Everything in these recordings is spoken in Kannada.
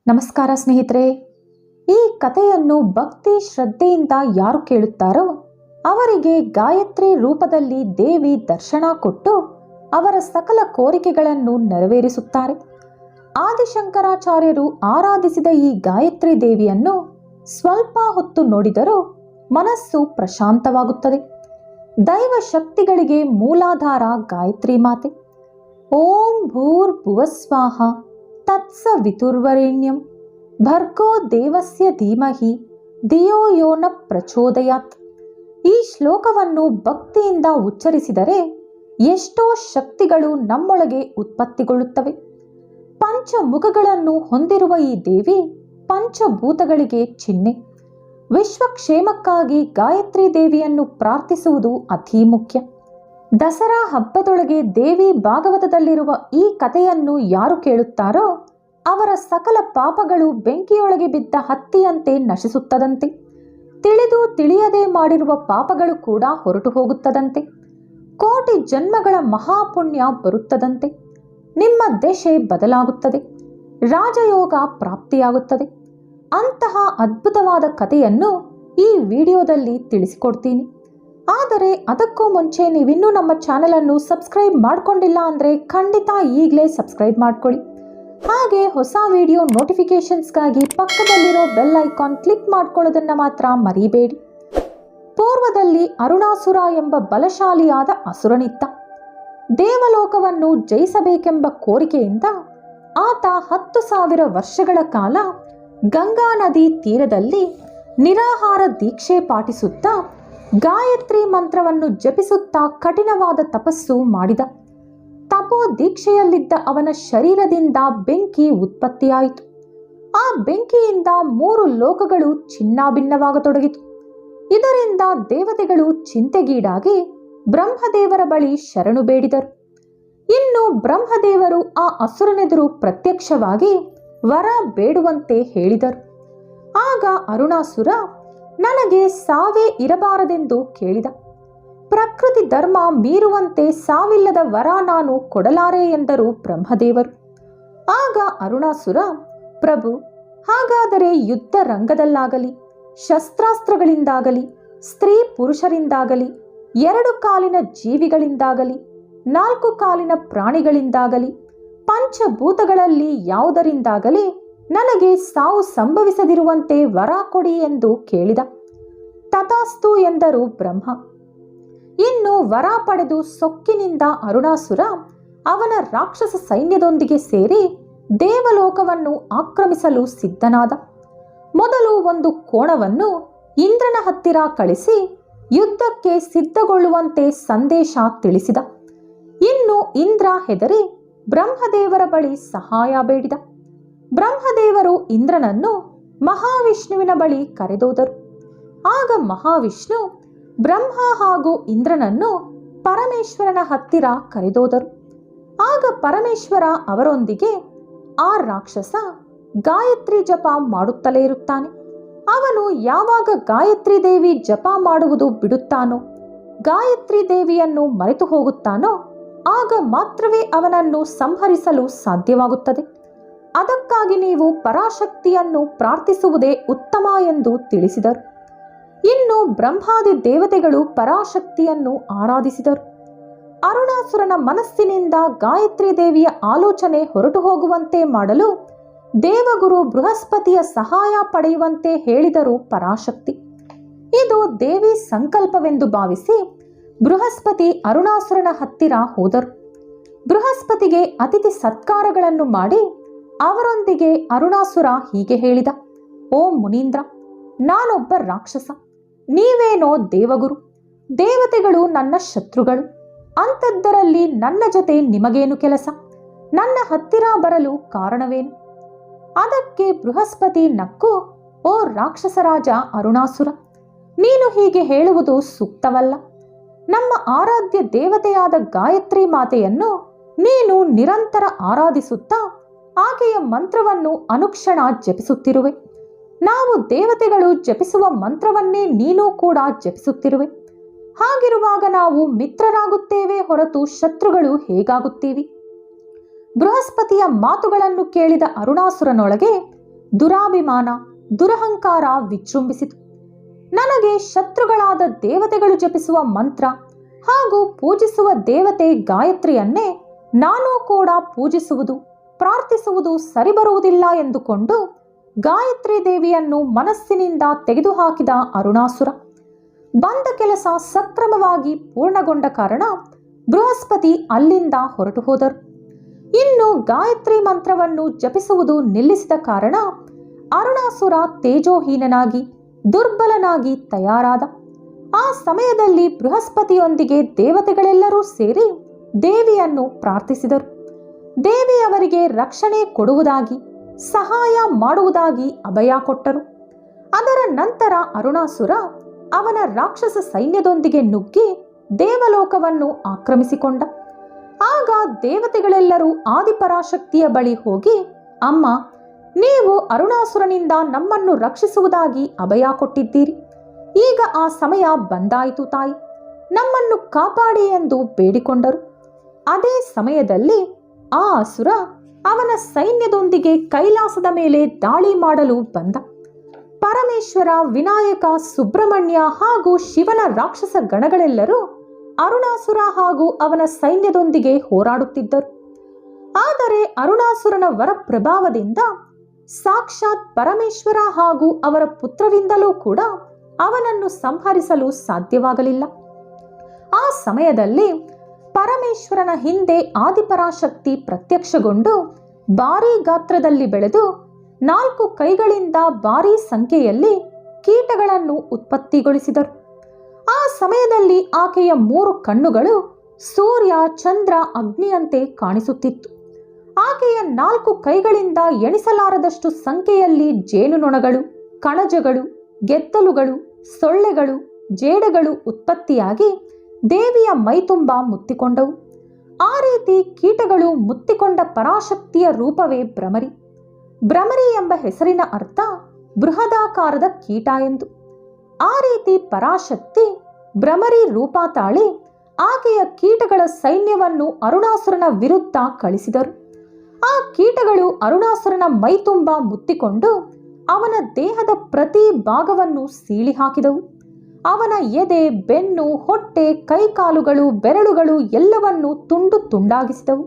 ನಮಸ್ಕಾರ ಸ್ನೇಹಿತರೆ. ಈ ಕಥೆಯನ್ನು ಭಕ್ತಿ ಶ್ರದ್ಧೆಯಿಂದ ಯಾರು ಕೇಳುತ್ತಾರೋ ಅವರಿಗೆ ಗಾಯತ್ರಿ ರೂಪದಲ್ಲಿ ದೇವಿ ದರ್ಶನ ಕೊಟ್ಟು ಅವರ ಸಕಲ ಕೋರಿಕೆಗಳನ್ನು ನೆರವೇರಿಸುತ್ತಾರೆ. ಆದಿಶಂಕರಾಚಾರ್ಯರು ಆರಾಧಿಸಿದ ಈ ಗಾಯತ್ರಿ ದೇವಿಯನ್ನು ಸ್ವಲ್ಪ ಹೊತ್ತು ನೋಡಿದರೂ ಮನಸ್ಸು ಪ್ರಶಾಂತವಾಗುತ್ತದೆ. ದೈವ ಶಕ್ತಿಗಳಿಗೆ ಮೂಲಾಧಾರ ಗಾಯತ್ರಿ ಮಾತೆ. ಓಂ ಭೂರ್ಭುವಸ್ವಾಹ ತತ್ಸವಿತುರ್ವರೆಣ್ಯಂ ಭರ್ಗೋ ದೇವಸ್ಯ ಧೀಮಹಿ ಧಿಯೋ ಯೋ ನ ಪ್ರಚೋದಯಾತ್. ಈ ಶ್ಲೋಕವನ್ನು ಭಕ್ತಿಯಿಂದ ಉಚ್ಚರಿಸಿದರೆ ಎಷ್ಟೋ ಶಕ್ತಿಗಳು ನಮ್ಮೊಳಗೆ ಉತ್ಪತ್ತಿಗೊಳ್ಳುತ್ತವೆ. ಪಂಚಮುಖಗಳನ್ನು ಹೊಂದಿರುವ ಈ ದೇವಿ ಪಂಚಭೂತಗಳಿಗೆ ಚಿಹ್ನೆ. ವಿಶ್ವಕ್ಷೇಮಕ್ಕಾಗಿ ಗಾಯತ್ರಿ ದೇವಿಯನ್ನು ಪ್ರಾರ್ಥಿಸುವುದು ಅತೀ ಮುಖ್ಯ. ದಸರಾ ಹಬ್ಬದೊಳಗೆ ದೇವಿ ಭಾಗವತದಲ್ಲಿರುವ ಈ ಕಥೆಯನ್ನು ಯಾರು ಕೇಳುತ್ತಾರೋ ಅವರ ಸಕಲ ಪಾಪಗಳು ಬೆಂಕಿಯೊಳಗೆ ಬಿದ್ದ ಹತ್ತಿಯಂತೆ ನಶಿಸುತ್ತದಂತೆ. ತಿಳಿದು ತಿಳಿಯದೆ ಮಾಡಿರುವ ಪಾಪಗಳು ಕೂಡ ಹೊರಟು ಹೋಗುತ್ತದಂತೆ. ಕೋಟಿ ಜನ್ಮಗಳ ಮಹಾಪುಣ್ಯ ಬರುತ್ತದಂತೆ. ನಿಮ್ಮ ದಶೆ ಬದಲಾಗುತ್ತದೆ. ರಾಜಯೋಗ ಪ್ರಾಪ್ತಿಯಾಗುತ್ತದೆ. ಅಂತಹ ಅದ್ಭುತವಾದ ಕಥೆಯನ್ನು ಈ ವಿಡಿಯೋದಲ್ಲಿ ತಿಳಿಸಿಕೊಡ್ತೀನಿ. ಆದರೆ ಅದಕ್ಕೂ ಮುಂಚೆ ನೀವಿನ್ನೂ ನಮ್ಮ ಚಾನಲನ್ನು ಸಬ್ಸ್ಕ್ರೈಬ್ ಮಾಡಿಕೊಂಡಿಲ್ಲ ಅಂದರೆ ಖಂಡಿತ ಈಗಲೇ ಸಬ್ಸ್ಕ್ರೈಬ್ ಮಾಡ್ಕೊಳ್ಳಿ. ಹಾಗೆ ಹೊಸ ವಿಡಿಯೋ ನೋಟಿಫಿಕೇಷನ್ಸ್ಗಾಗಿ ಪಕ್ಕದಲ್ಲಿರೋ ಬೆಲ್ ಐಕಾನ್ ಕ್ಲಿಕ್ ಮಾಡ್ಕೊಳ್ಳೋದನ್ನು ಮಾತ್ರ ಮರಿಬೇಡಿ. ಪೂರ್ವದಲ್ಲಿ ಅರುಣಾಸುರ ಎಂಬ ಬಲಶಾಲಿಯಾದ ಅಸುರನಿದ್ದ. ದೇವಲೋಕವನ್ನು ಜಯಿಸಬೇಕೆಂಬ ಕೋರಿಕೆಯಿಂದ ಆತ 10,000 ವರ್ಷಗಳ ಕಾಲ ಗಂಗಾ ನದಿ ತೀರದಲ್ಲಿ ನಿರಾಹಾರ ದೀಕ್ಷೆ ಪಾಟಿಸುತ್ತಾ ಗಾಯತ್ರಿ ಮಂತ್ರವನ್ನು ಜಪಿಸುತ್ತಾ ಕಠಿಣವಾದ ತಪಸ್ಸು ಮಾಡಿದ. ತಪೋ ದೀಕ್ಷೆಯಲ್ಲಿದ್ದ ಅವನ ಶರೀರದಿಂದ ಬೆಂಕಿ ಉತ್ಪತ್ತಿಯಾಯಿತು. ಆ ಬೆಂಕಿಯಿಂದ 3 ಲೋಕಗಳು ಚಿನ್ನಾಭಿನ್ನವಾಗತೊಡಗಿತು. ಇದರಿಂದ ದೇವತೆಗಳು ಚಿಂತೆಗೀಡಾಗಿ ಬ್ರಹ್ಮದೇವರ ಬಳಿ ಶರಣು ಬೇಡಿದರು. ಇನ್ನು ಬ್ರಹ್ಮದೇವರು ಆ ಅಸುರನೆದುರು ಪ್ರತ್ಯಕ್ಷವಾಗಿ ವರ ಬೇಡುವಂತೆ ಹೇಳಿದರು. ಆಗ ಅರುಣಾಸುರ ನನಗೆ ಸಾವೇ ಇರಬಾರದೆಂದು ಕೇಳಿದ. ಪ್ರಕೃತಿ ಧರ್ಮ ಮೀರುವಂತೆ ಸಾವಿಲ್ಲದ ವರ ನಾನು ಕೊಡಲಾರೆ ಎಂದರು ಬ್ರಹ್ಮದೇವರು. ಆಗ ಅರುಣಾಸುರ, ಪ್ರಭು, ಹಾಗಾದರೆ ಯುದ್ಧ ರಂಗದಲ್ಲಾಗಲಿ, ಶಸ್ತ್ರಾಸ್ತ್ರಗಳಿಂದಾಗಲಿ, ಸ್ತ್ರೀ ಪುರುಷರಿಂದಾಗಲಿ, 2 ಕಾಲಿನ ಜೀವಿಗಳಿಂದಾಗಲಿ, 4 ಕಾಲಿನ ಪ್ರಾಣಿಗಳಿಂದಾಗಲಿ, ಪಂಚಭೂತಗಳಲ್ಲಿ ಯಾವುದರಿಂದಾಗಲಿ ನನಗೆ ಸಾವು ಸಂಭವಿಸದಿರುವಂತೆ ವರ ಕೊಡಿ ಎಂದು ಕೇಳಿದ. ತಥಾಸ್ತು ಎಂದರು ಬ್ರಹ್ಮ. ಇನ್ನು ವರ ಪಡೆದು ಸೊಕ್ಕಿನಿಂದ ಅರುಣಾಸುರ ಅವನ ರಾಕ್ಷಸ ಸೈನ್ಯದೊಂದಿಗೆ ಸೇರಿ ದೇವಲೋಕವನ್ನು ಆಕ್ರಮಿಸಲು ಸಿದ್ಧನಾದ. ಮೊದಲು ಒಂದು ಕೋಣವನ್ನು ಇಂದ್ರನ ಹತ್ತಿರ ಕಳಿಸಿ ಯುದ್ಧಕ್ಕೆ ಸಿದ್ಧಗೊಳ್ಳುವಂತೆ ಸಂದೇಶ ತಿಳಿಸಿದ. ಇನ್ನು ಇಂದ್ರ ಹೆದರಿ ಬ್ರಹ್ಮದೇವರ ಬಳಿ ಸಹಾಯ ಬೇಡಿದ. ಬ್ರಹ್ಮದೇವರು ಇಂದ್ರನನ್ನು ಮಹಾವಿಷ್ಣುವಿನ ಬಳಿ ಕರೆದೋದರು. ಆಗ ಮಹಾವಿಷ್ಣು ಬ್ರಹ್ಮ ಹಾಗೂ ಇಂದ್ರನನ್ನು ಪರಮೇಶ್ವರನ ಹತ್ತಿರ ಕರೆದೋದರು. ಆಗ ಪರಮೇಶ್ವರ ಅವರೊಂದಿಗೆ ಆ ರಾಕ್ಷಸ ಗಾಯತ್ರಿ ಜಪ ಮಾಡುತ್ತಲೇ ಇರುತ್ತಾನೆ. ಅವನು ಯಾವಾಗ ಗಾಯತ್ರಿ ದೇವಿ ಜಪ ಮಾಡುವುದು ಬಿಡುತ್ತಾನೋ, ಗಾಯತ್ರಿ ದೇವಿಯನ್ನು ಮರೆತು ಹೋಗುತ್ತಾನೋ ಆಗ ಮಾತ್ರವೇ ಅವನನ್ನು ಸಂಹರಿಸಲು ಸಾಧ್ಯವಾಗುತ್ತದೆ. ಅದಕ್ಕಾಗಿ ನೀವು ಪರಾಶಕ್ತಿಯನ್ನು ಪ್ರಾರ್ಥಿಸುವುದೇ ಉತ್ತಮ ಎಂದು ತಿಳಿಸಿದರು. ಇನ್ನು ಬ್ರಹ್ಮಾದಿ ದೇವತೆಗಳು ಪರಾಶಕ್ತಿಯನ್ನು ಆರಾಧಿಸಿದರು. ಅರುಣಾಸುರನ ಮನಸ್ಸಿನಿಂದ ಗಾಯತ್ರಿ ದೇವಿಯ ಆಲೋಚನೆ ಹೊರಟು ಹೋಗುವಂತೆ ಮಾಡಲು ದೇವಗುರು ಬೃಹಸ್ಪತಿಯ ಸಹಾಯ ಪಡೆಯುವಂತೆ ಹೇಳಿದರು ಪರಾಶಕ್ತಿ. ಇದು ದೇವಿ ಸಂಕಲ್ಪವೆಂದು ಭಾವಿಸಿ ಬೃಹಸ್ಪತಿ ಅರುಣಾಸುರನ ಹತ್ತಿರ ಹೋದರು. ಬೃಹಸ್ಪತಿಗೆ ಅತಿಥಿ ಸತ್ಕಾರಗಳನ್ನು ಮಾಡಿ ಅವರೊಂದಿಗೆ ಅರುಣಾಸುರ ಹೀಗೆ ಹೇಳಿದ. ಓ ಮುನೀಂದ್ರ, ನಾನೊಬ್ಬ ರಾಕ್ಷಸ, ನೀವೇನೋ ದೇವಗುರು. ದೇವತೆಗಳು ನನ್ನ ಶತ್ರುಗಳು. ಅಂಥದ್ದರಲ್ಲಿ ನನ್ನ ಜೊತೆ ನಿಮಗೇನು ಕೆಲಸ? ನನ್ನ ಹತ್ತಿರ ಬರಲು ಕಾರಣವೇನು? ಅದಕ್ಕೆ ಬೃಹಸ್ಪತಿ ನಕ್ಕು, ಓ ರಾಕ್ಷಸರಾಜ ಅರುಣಾಸುರ, ನೀನು ಹೀಗೆ ಹೇಳುವುದು ಸೂಕ್ತವಲ್ಲ. ನಮ್ಮ ಆರಾಧ್ಯ ದೇವತೆಯಾದ ಗಾಯತ್ರಿ ಮಾತೆಯನ್ನು ನೀನು ನಿರಂತರ ಆರಾಧಿಸುತ್ತಾ ಆಕೆಯ ಮಂತ್ರವನ್ನು ಅನುಕ್ಷಣ ಜಪಿಸುತ್ತಿರುವೆ. ನಾವು ದೇವತೆಗಳು ಜಪಿಸುವ ಮಂತ್ರವನ್ನೇ ನೀನು ಕೂಡ ಜಪಿಸುತ್ತಿರುವೆ. ಹಾಗಿರುವಾಗ ನಾವು ಮಿತ್ರರಾಗುತ್ತೇವೆ ಹೊರತು ಶತ್ರುಗಳು ಹೇಗಾಗುತ್ತೀವಿ? ಬೃಹಸ್ಪತಿಯ ಮಾತುಗಳನ್ನು ಕೇಳಿದ ಅರುಣಾಸುರನೊಳಗೆ ದುರಾಭಿಮಾನ, ದುರಹಂಕಾರ ವಿಜೃಂಭಿಸಿತು. ನನಗೆ ಶತ್ರುಗಳಾದ ದೇವತೆಗಳು ಜಪಿಸುವ ಮಂತ್ರ ಹಾಗೂ ಪೂಜಿಸುವ ದೇವತೆ ಗಾಯತ್ರಿಯನ್ನೇ ನಾನೂ ಕೂಡ ಪೂಜಿಸುವುದು, ಪ್ರಾರ್ಥಿಸುವುದು ಸರಿಬರುವುದಿಲ್ಲ ಎಂದುಕೊಂಡು ಗಾಯತ್ರಿ ದೇವಿಯನ್ನು ಮನಸ್ಸಿನಿಂದ ತೆಗೆದುಹಾಕಿದ ಅರುಣಾಸುರ. ಬಂದ ಕೆಲಸ ಸಕ್ರಮವಾಗಿ ಪೂರ್ಣಗೊಂಡ ಕಾರಣ ಬೃಹಸ್ಪತಿ ಅಲ್ಲಿಂದ ಹೊರಟು ಹೋದರು. ಇನ್ನು ಗಾಯತ್ರಿ ಮಂತ್ರವನ್ನು ಜಪಿಸುವುದು ನಿಲ್ಲಿಸಿದ ಕಾರಣ ಅರುಣಾಸುರ ತೇಜೋಹೀನನಾಗಿ ದುರ್ಬಲನಾಗಿ ತಯಾರಾದ. ಆ ಸಮಯದಲ್ಲಿ ಬೃಹಸ್ಪತಿಯೊಂದಿಗೆ ದೇವತೆಗಳೆಲ್ಲರೂ ಸೇರಿ ದೇವಿಯನ್ನು ಪ್ರಾರ್ಥಿಸಿದರು. ದೇವಿ ಅವರಿಗೆ ರಕ್ಷಣೆ ಕೊಡುವುದಾಗಿ, ಸಹಾಯ ಮಾಡುವುದಾಗಿ ಅಭಯ ಕೊಟ್ಟರು. ಅದರ ನಂತರ ಅರುಣಾಸುರ ಅವನ ರಾಕ್ಷಸ ಸೈನ್ಯದೊಂದಿಗೆ ನುಗ್ಗಿ ದೇವಲೋಕವನ್ನು ಆಕ್ರಮಿಸಿಕೊಂಡ. ಆಗ ದೇವತೆಗಳೆಲ್ಲರೂ ಆದಿಪರಾಶಕ್ತಿಯ ಬಳಿ ಹೋಗಿ, ಅಮ್ಮ, ನೀವು ಅರುಣಾಸುರನಿಂದ ನಮ್ಮನ್ನು ರಕ್ಷಿಸುವುದಾಗಿ ಅಭಯ ಕೊಟ್ಟಿದ್ದೀರಿ. ಈಗ ಆ ಸಮಯ ಬಂದಾಯಿತು ತಾಯಿ, ನಮ್ಮನ್ನು ಕಾಪಾಡಿ ಎಂದು ಬೇಡಿಕೊಂಡರು. ಅದೇ ಸಮಯದಲ್ಲಿ ಆ ಅಸುರ ಅವನ ಸೈನ್ಯದೊಂದಿಗೆ ಕೈಲಾಸದ ಮೇಲೆ ದಾಳಿ ಮಾಡಲು ಬಂದ. ಪರಮೇಶ್ವರ, ವಿನಾಯಕ, ಸುಬ್ರಹ್ಮಣ್ಯ ಹಾಗೂ ಶಿವನ ರಾಕ್ಷಸ ಗಣಗಳೆಲ್ಲರೂ ಅರುಣಾಸುರ ಹಾಗೂ ಅವನ ಸೈನ್ಯದೊಂದಿಗೆ ಹೋರಾಡುತ್ತಿದ್ದರು. ಆದರೆ ಅರುಣಾಸುರನ ವರಪ್ರಭಾವದಿಂದ ಸಾಕ್ಷಾತ್ ಪರಮೇಶ್ವರ ಹಾಗೂ ಅವರ ಪುತ್ರರಿಂದಲೂ ಕೂಡ ಅವನನ್ನು ಸಂಹರಿಸಲು ಸಾಧ್ಯವಾಗಲಿಲ್ಲ. ಆ ಸಮಯದಲ್ಲಿ ಪರಮೇಶ್ವರನ ಹಿಂದೆ ಆದಿಪರಾಶಕ್ತಿ ಪ್ರತ್ಯಕ್ಷಗೊಂಡು ಭಾರೀ ಗಾತ್ರದಲ್ಲಿ ಬೆಳೆದು 4 ಕೈಗಳಿಂದ ಭಾರೀ ಸಂಖ್ಯೆಯಲ್ಲಿ ಕೀಟಗಳನ್ನು ಉತ್ಪತ್ತಿಗೊಳಿಸಿದರು. ಆ ಸಮಯದಲ್ಲಿ ಆಕೆಯ 3 ಕಣ್ಣುಗಳು ಸೂರ್ಯ, ಚಂದ್ರ, ಅಗ್ನಿಯಂತೆ ಕಾಣಿಸುತ್ತಿತ್ತು. ಆಕೆಯ 4 ಕೈಗಳಿಂದ ಎಣಿಸಲಾರದಷ್ಟು ಸಂಖ್ಯೆಯಲ್ಲಿ ಜೇನುನೊಣಗಳು, ಕಣಜಗಳು, ಗೆದ್ದಲುಗಳು, ಸೊಳ್ಳೆಗಳು, ಜೇಡಗಳು ಉತ್ಪತ್ತಿಯಾಗಿ ದೇವಿಯ ಮೈತುಂಬ ಮುತ್ತಿಕೊಂಡವು. ಆ ರೀತಿ ಕೀಟಗಳು ಮುತ್ತಿಕೊಂಡ ಪರಾಶಕ್ತಿಯ ರೂಪವೇ ಭ್ರಮರಿ. ಭ್ರಮರಿ ಎಂಬ ಹೆಸರಿನ ಅರ್ಥ ಬೃಹದಾಕಾರದ ಕೀಟ ಎಂದು. ಆ ರೀತಿ ಪರಾಶಕ್ತಿ ಭ್ರಮರಿ ರೂಪ ತಾಳಿ ಆಕೆಯ ಕೀಟಗಳ ಸೈನ್ಯವನ್ನು ಅರುಣಾಸುರನ ವಿರುದ್ಧ ಕಳಿಸಿದರು. ಆ ಕೀಟಗಳು ಅರುಣಾಸುರನ ಮೈತುಂಬ ಮುತ್ತಿಕೊಂಡು ಅವನ ದೇಹದ ಪ್ರತಿ ಭಾಗವನ್ನು ಸೀಳಿ ಹಾಕಿದವು. ಅವನ ಎದೆ, ಬೆನ್ನು, ಹೊಟ್ಟೆ, ಕೈಕಾಲುಗಳು, ಬೆರಳುಗಳು ಎಲ್ಲವನ್ನೂ ತುಂಡು ತುಂಡಾಗಿಸಿದವು.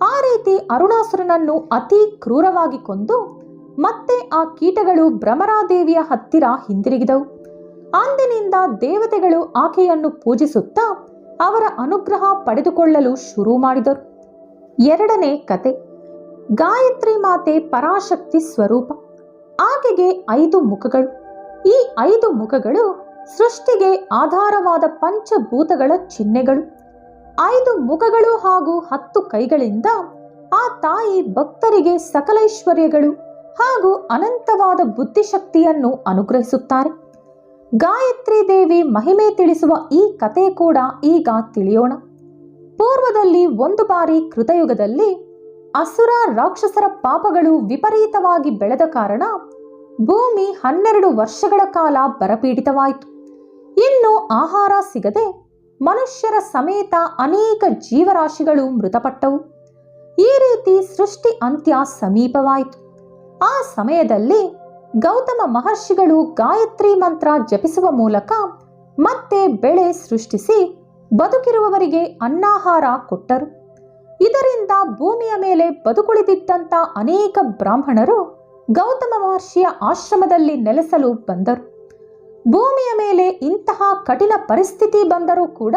ಆ ರೀತಿ ಅರುಣಾಸುರನನ್ನು ಅತಿ ಕ್ರೂರವಾಗಿ ಕೊಂದು ಮತ್ತೆ ಆ ಕೀಟಗಳು ಭ್ರಮರಾದೇವಿಯ ಹತ್ತಿರ ಹಿಂದಿರುಗಿದವು. ಅಂದಿನಿಂದ ದೇವತೆಗಳು ಆಕೆಯನ್ನು ಪೂಜಿಸುತ್ತಾ ಅವರ ಅನುಗ್ರಹ ಪಡೆದುಕೊಳ್ಳಲು ಶುರು ಮಾಡಿದರು. 2ನೇ ಕತೆ. ಗಾಯತ್ರಿ ಮಾತೆ ಪರಾಶಕ್ತಿ ಸ್ವರೂಪ. ಆಕೆಗೆ 5 ಮುಖಗಳು. ಈ 5 ಮುಖಗಳು ಸೃಷ್ಟಿಗೆ ಆಧಾರವಾದ ಪಂಚಭೂತಗಳ ಚಿಹ್ನೆಗಳು. 5 ಮುಖಗಳು ಹಾಗೂ 10 ಕೈಗಳಿಂದ ಆ ತಾಯಿ ಭಕ್ತರಿಗೆ ಸಕಲೈಶ್ವರ್ಯಗಳು ಹಾಗೂ ಅನಂತವಾದ ಬುದ್ಧಿಶಕ್ತಿಯನ್ನು ಅನುಗ್ರಹಿಸುತ್ತಾರೆ. ಗಾಯತ್ರಿ ದೇವಿ ಮಹಿಮೆ ತಿಳಿಸುವ ಈ ಕತೆ ಕೂಡ ಈಗ ತಿಳಿಯೋಣ. ಪೂರ್ವದಲ್ಲಿ ಒಂದು ಬಾರಿ ಕೃತಯುಗದಲ್ಲಿ ಅಸುರ ರಾಕ್ಷಸರ ಪಾಪಗಳು ವಿಪರೀತವಾಗಿ ಬೆಳೆದ ಕಾರಣ ಭೂಮಿ 12 ವರ್ಷಗಳ ಕಾಲ ಬರಪೀಡಿತವಾಯಿತು. ಇನ್ನು ಆಹಾರ ಸಿಗದೆ ಮನುಷ್ಯರ ಸಮೇತ ಅನೇಕ ಜೀವರಾಶಿಗಳು ಮೃತಪಟ್ಟವು. ಈ ರೀತಿ ಸೃಷ್ಟಿ ಅಂತ್ಯ ಸಮೀಪವಾಯಿತು. ಆ ಸಮಯದಲ್ಲಿ ಗೌತಮ ಮಹರ್ಷಿಗಳು ಗಾಯತ್ರಿ ಮಂತ್ರ ಜಪಿಸುವ ಮೂಲಕ ಮತ್ತೆ ಬೆಳೆ ಸೃಷ್ಟಿಸಿ ಬದುಕಿರುವವರಿಗೆ ಅನ್ನಾಹಾರ ಕೊಟ್ಟರು. ಇದರಿಂದ ಭೂಮಿಯ ಮೇಲೆ ಬದುಕುಳಿದಿದ್ದಂಥ ಅನೇಕ ಬ್ರಾಹ್ಮಣರು ಗೌತಮ ಮಹರ್ಷಿಯ ಆಶ್ರಮದಲ್ಲಿ ನೆಲೆಸಲು ಬಂದರು. ಭೂಮಿಯ ಮೇಲೆ ಇಂತಹ ಕಠಿಣ ಪರಿಸ್ಥಿತಿ ಬಂದರೂ ಕೂಡ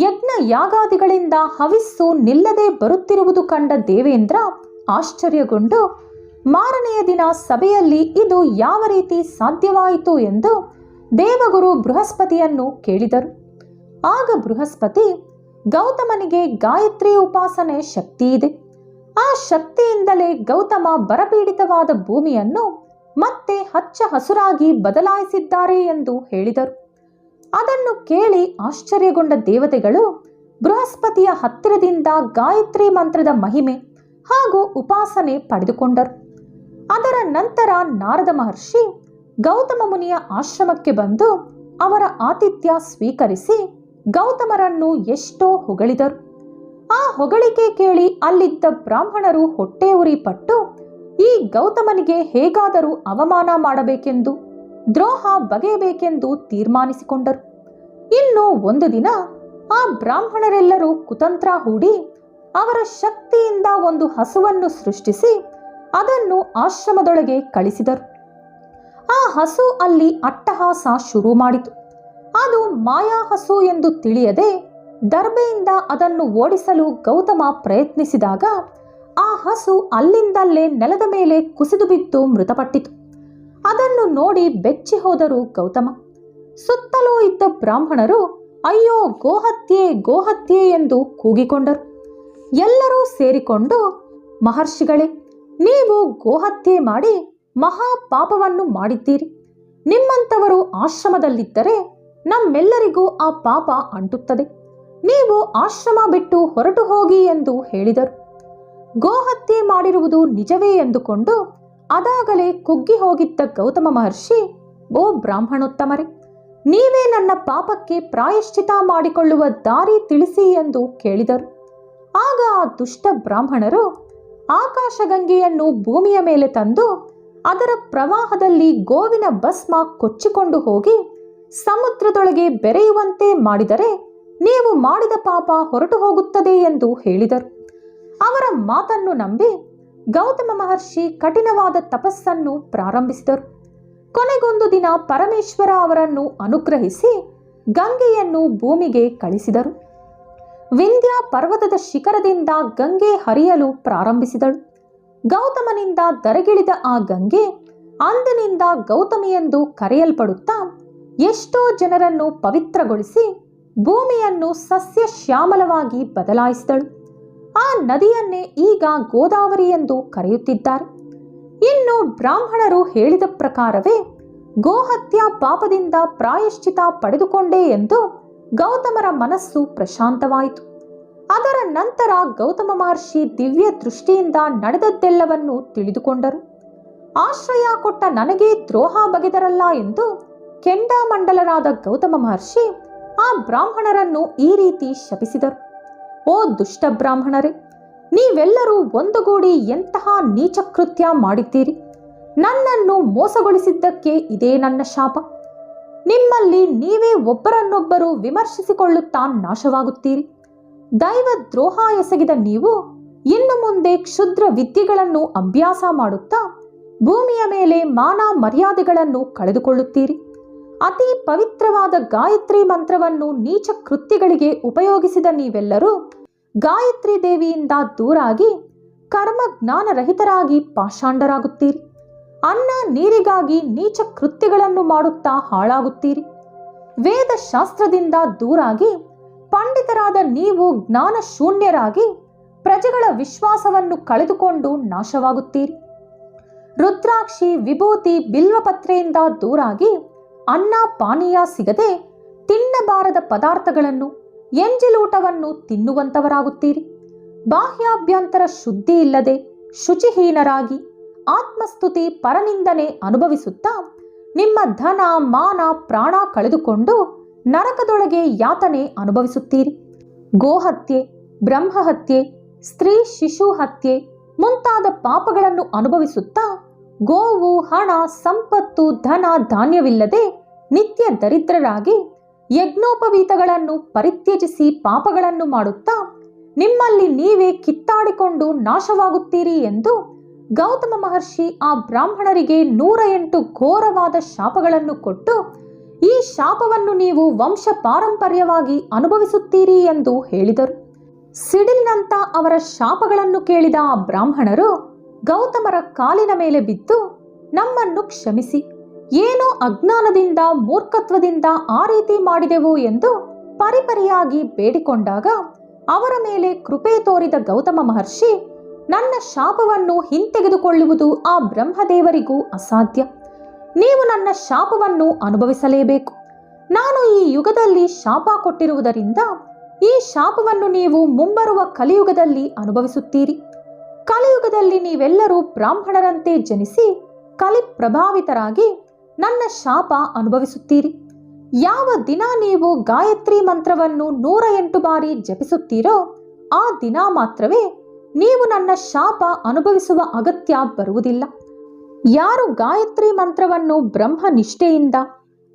ಯಜ್ಞ ಯಾಗಾದಿಗಳಿಂದ ಹವಿಸ್ಸು ನಿಲ್ಲದೆ ಬರುತ್ತಿರುವುದು ಕಂಡ ದೇವೇಂದ್ರ ಆಶ್ಚರ್ಯಗೊಂಡು ಮಾರನೆಯ ದಿನ ಸಭೆಯಲ್ಲಿ ಇದು ಯಾವ ರೀತಿ ಸಾಧ್ಯವಾಯಿತು ಎಂದು ದೇವಗುರು ಬೃಹಸ್ಪತಿಯನ್ನು ಕೇಳಿದರು. ಆಗ ಬೃಹಸ್ಪತಿ, ಗೌತಮನಿಗೆ ಗಾಯತ್ರಿ ಉಪಾಸನೆ ಶಕ್ತಿ ಇದೆ. ಆ ಶಕ್ತಿಯಿಂದಲೇ ಗೌತಮ ಬರಪೀಡಿತವಾದ ಭೂಮಿಯನ್ನು ಮತ್ತೆ ಹಚ್ಚ ಹಸುರಾಗಿ ಬದಲಾಯಿಸಿದ್ದಾರೆ ಎಂದು ಹೇಳಿದರು. ಅದನ್ನು ಕೇಳಿ ಆಶ್ಚರ್ಯಗೊಂಡ ದೇವತೆಗಳು ಬೃಹಸ್ಪತಿಯ ಹತ್ತಿರದಿಂದ ಗಾಯತ್ರಿ ಮಂತ್ರದ ಮಹಿಮೆ ಹಾಗೂ ಉಪಾಸನೆ ಪಡೆದುಕೊಂಡರು. ಅದರ ನಂತರ ನಾರದ ಮಹರ್ಷಿ ಗೌತಮ ಮುನಿಯ ಆಶ್ರಮಕ್ಕೆ ಬಂದು ಅವರ ಆತಿಥ್ಯ ಸ್ವೀಕರಿಸಿ ಗೌತಮರನ್ನು ಎಷ್ಟೋ ಹೊಗಳಿದರು. ಆ ಹೊಗಳಿಕೆ ಕೇಳಿ ಅಲ್ಲಿದ್ದ ಬ್ರಾಹ್ಮಣರು ಹೊಟ್ಟೆ ಉರಿ ಪಟ್ಟು ಈ ಗೌತಮನಿಗೆ ಹೇಗಾದರೂ ಅವಮಾನ ಮಾಡಬೇಕೆಂದು, ದ್ರೋಹ ಬಗೆಯಬೇಕೆಂದು ತೀರ್ಮಾನಿಸಿಕೊಂಡರು. ಇನ್ನು ಒಂದು ದಿನ ಆ ಬ್ರಾಹ್ಮಣರೆಲ್ಲರೂ ಕುತಂತ್ರ ಹೂಡಿ ಅವರ ಶಕ್ತಿಯಿಂದ ಒಂದು ಹಸುವನ್ನು ಸೃಷ್ಟಿಸಿ ಅದನ್ನು ಆಶ್ರಮದೊಳಗೆ ಕಳಿಸಿದರು. ಆ ಹಸು ಅಲ್ಲಿ ಅಟ್ಟಹಾಸ ಶುರು ಮಾಡಿತು. ಅದು ಮಾಯಾ ಹಸು ಎಂದು ತಿಳಿಯದೆ ದರ್ಬೆಯಿಂದ ಅದನ್ನು ಓಡಿಸಲು ಗೌತಮ ಪ್ರಯತ್ನಿಸಿದಾಗ ಆ ಹಸು ಅಲ್ಲಿಂದಲ್ಲೇ ನೆಲದ ಮೇಲೆ ಕುಸಿದು ಬಿದ್ದು ಮೃತಪಟ್ಟಿತು. ಅದನ್ನು ನೋಡಿ ಬೆಚ್ಚಿ ಹೋದರು ಗೌತಮ. ಸುತ್ತಲೂ ಇದ್ದ ಬ್ರಾಹ್ಮಣರು ಅಯ್ಯೋ ಗೋಹತ್ಯೆ ಗೋಹತ್ಯೆ ಎಂದು ಕೂಗಿಕೊಂಡರು. ಎಲ್ಲರೂ ಸೇರಿಕೊಂಡು, ಮಹರ್ಷಿಗಳೇ, ನೀವು ಗೋಹತ್ಯೆ ಮಾಡಿ ಮಹಾ ಪಾಪವನ್ನು ಮಾಡಿದ್ದೀರಿ. ನಿಮ್ಮಂಥವರು ಆಶ್ರಮದಲ್ಲಿದ್ದರೆ ನಮ್ಮೆಲ್ಲರಿಗೂ ಆ ಪಾಪ ಅಂಟುತ್ತದೆ. ನೀವು ಆಶ್ರಮ ಬಿಟ್ಟು ಹೊರಟು ಹೋಗಿ ಎಂದು ಹೇಳಿದರು. ಗೋಹತ್ಯೆ ಮಾಡಿರುವುದು ನಿಜವೇ ಎಂದುಕೊಂಡು ಅದಾಗಲೇ ಕುಗ್ಗಿ ಹೋಗಿದ್ದ ಗೌತಮ ಮಹರ್ಷಿ, ಓ ಬ್ರಾಹ್ಮಣೋತ್ತಮರೇ, ನೀವೇ ನನ್ನ ಪಾಪಕ್ಕೆ ಪ್ರಾಯಶ್ಚಿತ ಮಾಡಿಕೊಳ್ಳುವ ದಾರಿ ತಿಳಿಸಿ ಎಂದು ಕೇಳಿದರು. ಆಗ ಆ ದುಷ್ಟ ಬ್ರಾಹ್ಮಣರು ಆಕಾಶಗಂಗೆಯನ್ನು ಭೂಮಿಯ ಮೇಲೆ ತಂದು ಅದರ ಪ್ರವಾಹದಲ್ಲಿ ಗೋವಿನ ಭಸ್ಮ ಕೊಚ್ಚಿಕೊಂಡು ಹೋಗಿ ಸಮುದ್ರದೊಳಗೆ ಬೆರೆಯುವಂತೆ ಮಾಡಿದರೆ ನೀವು ಮಾಡಿದ ಪಾಪ ಹೊರಟು ಹೋಗುತ್ತದೆ ಎಂದು ಹೇಳಿದರು. ಅವರ ಮಾತನ್ನು ನಂಬಿ ಗೌತಮ ಮಹರ್ಷಿ ಕಠಿಣವಾದ ತಪಸ್ಸನ್ನು ಪ್ರಾರಂಭಿಸಿದರು. ಕೊನೆಗೊಂದು ದಿನ ಪರಮೇಶ್ವರ ಅವರನ್ನು ಅನುಗ್ರಹಿಸಿ ಗಂಗೆಯನ್ನು ಭೂಮಿಗೆ ಕಳಿಸಿದರು. ವಿಂಧ್ಯ ಪರ್ವತದ ಶಿಖರದಿಂದ ಗಂಗೆ ಹರಿಯಲು ಪ್ರಾರಂಭಿಸಿದಳು. ಗೌತಮನಿಂದ ದರಗಿಳಿದ ಆ ಗಂಗೆ ಅಂದಿನಿಂದ ಗೌತಮಿ ಎಂದು ಕರೆಯಲ್ಪಡುತ್ತಾ ಎಷ್ಟೋ ಜನರನ್ನು ಪವಿತ್ರಗೊಳಿಸಿ ಭೂಮಿಯನ್ನು ಸಸ್ಯ ಶ್ಯಾಮಲವಾಗಿ ಬದಲಾಯಿಸಿದಳು. ಆ ನದಿಯನ್ನೇ ಈಗ ಗೋದಾವರಿ ಎಂದು ಕರೆಯುತ್ತಿದ್ದಾರೆ. ಇನ್ನು ಬ್ರಾಹ್ಮಣರು ಹೇಳಿದ ಪ್ರಕಾರವೇ ಗೋಹತ್ಯಾ ಪಾಪದಿಂದ ಪ್ರಾಯಶ್ಚಿತ ಪಡೆದುಕೊಂಡೆ ಎಂದು ಗೌತಮರ ಮನಸ್ಸು ಪ್ರಶಾಂತವಾಯಿತು. ಅದರ ನಂತರ ಗೌತಮ ಮಹರ್ಷಿ ದಿವ್ಯ ದೃಷ್ಟಿಯಿಂದ ನಡೆದದ್ದೆಲ್ಲವನ್ನು ತಿಳಿದುಕೊಂಡರು. ಆಶ್ರಯ ಕೊಟ್ಟ ನನಗೆ ದ್ರೋಹ ಬಗೆದರಲ್ಲ ಎಂದು ಕೆಂಡಾಮಂಡಲರಾದ ಗೌತಮ ಮಹರ್ಷಿ ಆ ಬ್ರಾಹ್ಮಣರನ್ನು ಈ ರೀತಿ ಶಪಿಸಿದರು. ಓ ದುಷ್ಟ ಬ್ರಾಹ್ಮಣರೇ, ನೀವೆಲ್ಲರೂ ಒಂದುಗೂಡಿ ಎಂತಹ ನೀಚಕೃತ್ಯ ಮಾಡಿದ್ದೀರಿ. ನನ್ನನ್ನು ಮೋಸಗೊಳಿಸಿದ್ದಕ್ಕೆ ಇದೇ ನನ್ನ ಶಾಪ. ನಿಮ್ಮಲ್ಲಿ ನೀವೇ ಒಬ್ಬರನ್ನೊಬ್ಬರು ವಿಮರ್ಶಿಸಿಕೊಳ್ಳುತ್ತಾ ನಾಶವಾಗುತ್ತೀರಿ. ದೈವ ದ್ರೋಹ ಎಸಗಿದ ನೀವು ಇನ್ನು ಮುಂದೆ ಕ್ಷುದ್ರ ವಿದ್ಯೆಗಳನ್ನು ಅಭ್ಯಾಸ ಮಾಡುತ್ತಾ ಭೂಮಿಯ ಮೇಲೆ ಮಾನ ಮರ್ಯಾದೆಗಳನ್ನು ಕಳೆದುಕೊಳ್ಳುತ್ತೀರಿ. ಅತಿ ಪವಿತ್ರವಾದ ಗಾಯತ್ರಿ ಮಂತ್ರವನ್ನು ನೀಚ ಕೃತ್ಯಗಳಿಗೆ ಉಪಯೋಗಿಸಿದ ನೀವೆಲ್ಲರೂ ಗಾಯತ್ರಿ ದೇವಿಯಿಂದ ದೂರಾಗಿ ಕರ್ಮ ಜ್ಞಾನರಹಿತರಾಗಿ ಪಾಷಾಂಡರಾಗುತ್ತೀರಿ. ಅನ್ನ ನೀರಿಗಾಗಿ ನೀಚ ಕೃತ್ಯಗಳನ್ನು ಮಾಡುತ್ತಾ ಹಾಳಾಗುತ್ತೀರಿ. ವೇದ ಶಾಸ್ತ್ರದಿಂದ ದೂರಾಗಿ ಪಂಡಿತರಾದ ನೀವು ಜ್ಞಾನ ಶೂನ್ಯರಾಗಿ ಪ್ರಜೆಗಳ ವಿಶ್ವಾಸವನ್ನು ಕಳೆದುಕೊಂಡು ನಾಶವಾಗುತ್ತೀರಿ. ರುದ್ರಾಕ್ಷಿ, ವಿಭೂತಿ, ಬಿಲ್ವಪತ್ರೆಯಿಂದ ದೂರಾಗಿ ಅನ್ನ ಪಾನೀಯ ಸಿಗದೆ ತಿನ್ನಬಾರದ ಪದಾರ್ಥಗಳನ್ನು, ಎಂಜಿಲೂಟವನ್ನು ತಿನ್ನುವಂತವರಾಗುತ್ತೀರಿ. ಬಾಹ್ಯಾಭ್ಯಂತರ ಶುದ್ಧಿ ಇಲ್ಲದೆ ಶುಚಿಹೀನರಾಗಿ ಆತ್ಮಸ್ತುತಿ ಪರನಿಂದನೆ ಅನುಭವಿಸುತ್ತಾ ನಿಮ್ಮ ಧನ ಮಾನ ಪ್ರಾಣ ಕಳೆದುಕೊಂಡು ನರಕದೊಳಗೆ ಯಾತನೆ ಅನುಭವಿಸುತ್ತೀರಿ. ಗೋಹತ್ಯೆ, ಬ್ರಹ್ಮಹತ್ಯೆ, ಸ್ತ್ರೀ ಶಿಶು ಹತ್ಯೆ ಮುಂತಾದ ಪಾಪಗಳನ್ನು ಅನುಭವಿಸುತ್ತಾ ಗೋವು, ಹಣ, ಸಂಪತ್ತು, ಧನ, ಧಾನ್ಯವಿಲ್ಲದೆ ನಿತ್ಯ ದರಿದ್ರರಾಗಿ ಯಜ್ಞೋಪವೀತಗಳನ್ನು ಪರಿತ್ಯಜಿಸಿ ಪಾಪಗಳನ್ನು ಮಾಡುತ್ತಾ ನಿಮ್ಮಲ್ಲಿ ನೀವೇ ಕಿತ್ತಾಡಿಕೊಂಡು ನಾಶವಾಗುತ್ತೀರಿ ಎಂದು ಗೌತಮ ಮಹರ್ಷಿ ಆ ಬ್ರಾಹ್ಮಣರಿಗೆ 108 ಘೋರವಾದ ಶಾಪಗಳನ್ನು ಕೊಟ್ಟು, ಈ ಶಾಪವನ್ನು ನೀವು ವಂಶ ಪಾರಂಪರ್ಯವಾಗಿ ಅನುಭವಿಸುತ್ತೀರಿ ಎಂದು ಹೇಳಿದರು. ಸಿಡಿಲಿನಂತ ಅವರ ಶಾಪಗಳನ್ನು ಕೇಳಿದ ಆ ಬ್ರಾಹ್ಮಣರು ಗೌತಮರ ಕಾಲಿನ ಮೇಲೆ ಬಿದ್ದು, ನಮ್ಮನ್ನು ಕ್ಷಮಿಸಿ, ಏನೋ ಅಜ್ಞಾನದಿಂದ ಮೂರ್ಖತ್ವದಿಂದ ಆ ರೀತಿ ಮಾಡಿದೆವು ಎಂದು ಪರಿಪರಿಯಾಗಿ ಬೇಡಿಕೊಂಡಾಗ ಅವರ ಮೇಲೆ ಕೃಪೆ ತೋರಿದ ಗೌತಮ ಮಹರ್ಷಿ, ನನ್ನ ಶಾಪವನ್ನು ಹಿಂತೆಗೆದುಕೊಳ್ಳುವುದು ಆ ಬ್ರಹ್ಮದೇವರಿಗೂ ಅಸಾಧ್ಯ. ನೀವು ನನ್ನ ಶಾಪವನ್ನು ಅನುಭವಿಸಲೇಬೇಕು. ನಾನು ಈ ಯುಗದಲ್ಲಿ ಶಾಪ ಕೊಟ್ಟಿರುವುದರಿಂದ ಈ ಶಾಪವನ್ನು ನೀವು ಮುಂಬರುವ ಕಲಿಯುಗದಲ್ಲಿ ಅನುಭವಿಸುತ್ತೀರಿ. ಕಲಿಯುಗದಲ್ಲಿ ನೀವೆಲ್ಲರೂ ಬ್ರಾಹ್ಮಣರಂತೆ ಜನಿಸಿ ಕಲಿ ಪ್ರಭಾವಿತರಾಗಿ ನನ್ನ ಶಾಪ ಅನುಭವಿಸುತ್ತೀರಿ. ಯಾವ ದಿನ ನೀವು ಗಾಯತ್ರಿ ಮಂತ್ರವನ್ನು 108 ಬಾರಿ ಜಪಿಸುತ್ತೀರೋ ಆ ದಿನ ಮಾತ್ರವೇ ನೀವು ನನ್ನ ಶಾಪ ಅನುಭವಿಸುವ ಅಗತ್ಯ ಬರುವುದಿಲ್ಲ. ಯಾರು ಗಾಯತ್ರಿ ಮಂತ್ರವನ್ನು ಬ್ರಹ್ಮನಿಷ್ಠೆಯಿಂದ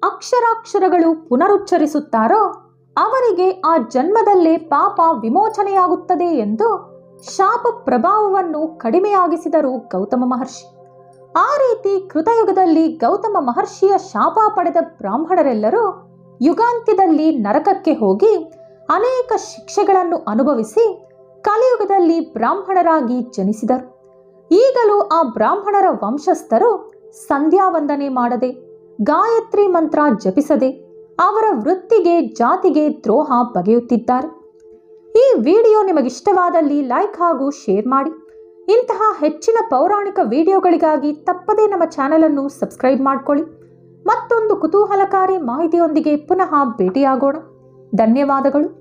ಅಕ್ಷರಾಕ್ಷರಗಳು ಪುನರುಚ್ಚರಿಸುತ್ತಾರೋ ಅವರಿಗೆ ಆ ಜನ್ಮದಲ್ಲೇ ಪಾಪ ವಿಮೋಚನೆಯಾಗುತ್ತದೆ ಎಂದು ಶಾಪ ಪ್ರಭಾವವನ್ನು ಕಡಿಮೆಯಾಗಿಸಿದರು ಗೌತಮ ಮಹರ್ಷಿ. ಆ ರೀತಿ ಕೃತಯುಗದಲ್ಲಿ ಗೌತಮ ಮಹರ್ಷಿಯ ಶಾಪ ಪಡೆದ ಬ್ರಾಹ್ಮಣರೆಲ್ಲರೂ ಯುಗಾಂತ್ಯದಲ್ಲಿ ನರಕಕ್ಕೆ ಹೋಗಿ ಅನೇಕ ಶಿಕ್ಷೆಗಳನ್ನು ಅನುಭವಿಸಿ ಕಲಿಯುಗದಲ್ಲಿ ಬ್ರಾಹ್ಮಣರಾಗಿ ಜನಿಸಿದರು. ಈಗಲೂ ಆ ಬ್ರಾಹ್ಮಣರ ವಂಶಸ್ಥರು ಸಂಧ್ಯಾ ವಂದನೆ ಮಾಡದೆ, ಗಾಯತ್ರಿ ಮಂತ್ರ ಜಪಿಸದೆ ಅವರ ವೃತ್ತಿಗೆ ಜಾತಿಗೆ ದ್ರೋಹ ಬಗೆಯುತ್ತಿದ್ದಾರೆ. ಈ ವಿಡಿಯೋ ನಿಮಗಿಷ್ಟವಾದಲ್ಲಿ ಲೈಕ್ ಹಾಗೂ ಶೇರ್ ಮಾಡಿ. ಇಂತಹ ಹೆಚ್ಚಿನ ಪೌರಾಣಿಕ ವಿಡಿಯೋಗಳಿಗಾಗಿ ತಪ್ಪದೇ ನಮ್ಮ ಚಾನೆಲ್ ಅನ್ನು ಸಬ್ಸ್ಕ್ರೈಬ್ ಮಾಡಿಕೊಳ್ಳಿ. ಮತ್ತೊಂದು ಕುತೂಹಲಕಾರಿ ಮಾಹಿತಿಯೊಂದಿಗೆ ಪುನಃ ಭೇಟಿಯಾಗೋಣ. ಧನ್ಯವಾದಗಳು.